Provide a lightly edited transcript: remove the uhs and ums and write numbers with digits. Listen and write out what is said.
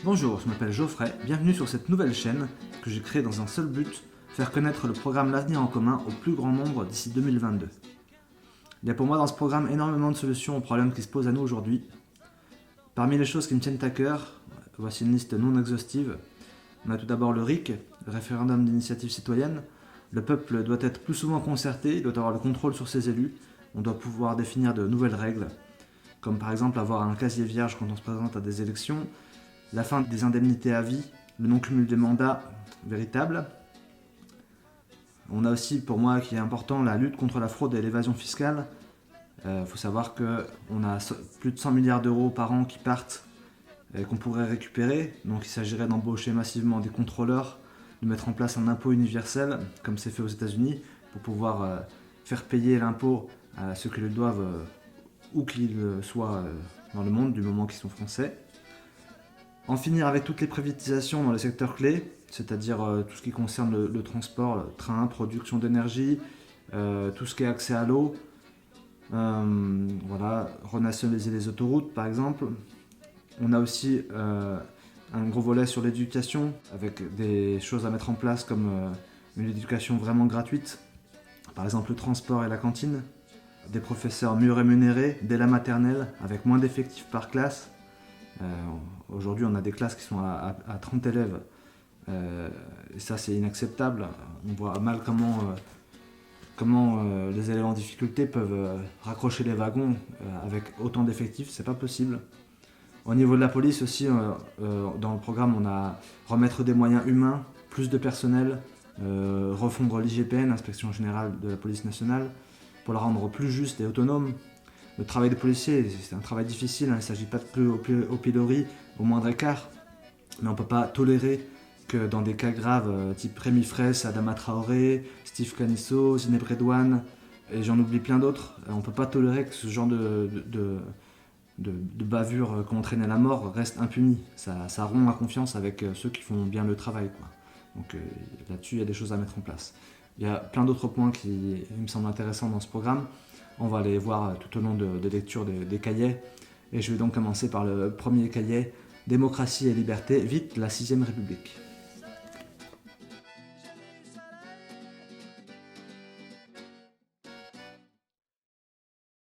Bonjour, je m'appelle Geoffrey, bienvenue sur cette nouvelle chaîne que j'ai créée dans un seul but, faire connaître le programme L'Avenir en commun au plus grand nombre d'ici 2022. Il y a pour moi dans ce programme énormément de solutions aux problèmes qui se posent à nous aujourd'hui. Parmi les choses qui me tiennent à cœur, voici une liste non exhaustive. On a tout d'abord le RIC, le référendum d'initiative citoyenne. Le peuple doit être plus souvent concerté, il doit avoir le contrôle sur ses élus. On doit pouvoir définir de nouvelles règles, comme par exemple avoir un casier vierge quand on se présente à des élections, la fin des indemnités à vie, le non-cumul des mandats véritables. On a aussi, pour moi, qui est important, la lutte contre la fraude et l'évasion fiscale. Faut savoir qu'on a plus de 100 milliards d'euros par an qui partent et qu'on pourrait récupérer. Donc il s'agirait d'embaucher massivement des contrôleurs, de mettre en place un impôt universel, comme c'est fait aux États-Unis, pour pouvoir faire payer l'impôt à ceux qui le doivent, où qu'ils soient dans le monde, du moment qu'ils sont français. En finir avec toutes les privatisations dans les secteurs clés, c'est-à-dire tout ce qui concerne le transport, le train, production d'énergie, tout ce qui est accès à l'eau, voilà, renationaliser les autoroutes par exemple. On a aussi un gros volet sur l'éducation, avec des choses à mettre en place comme une éducation vraiment gratuite, par exemple le transport et la cantine, des professeurs mieux rémunérés dès la maternelle, avec moins d'effectifs par classe. Aujourd'hui, on a des classes qui sont à 30 élèves. Et ça, c'est inacceptable. On voit mal comment les élèves en difficulté peuvent raccrocher les wagons avec autant d'effectifs. C'est pas possible. Au niveau de la police aussi, dans le programme, on a remettre des moyens humains, plus de personnel, refondre l'IGPN, l'Inspection Générale de la Police Nationale, pour la rendre plus juste et autonome. Le travail des policiers, c'est un travail difficile, il ne s'agit pas de plus au pilori, au moindre écart, mais on ne peut pas tolérer que dans des cas graves, type Rémi Fraisse, Adama Traoré, Steve Canisso, Zineb Redouane, et j'en oublie plein d'autres, on ne peut pas tolérer que ce genre de bavures qui ont entraîné la mort reste impuni. Ça rompt ma confiance avec ceux qui font bien le travail, quoi. Donc là-dessus, il y a des choses à mettre en place. Il y a plein d'autres points qui me semblent intéressants dans ce programme. On va les voir tout au long de lecture des cahiers. Et je vais donc commencer par le premier cahier, Démocratie et liberté, vite la 6ème République.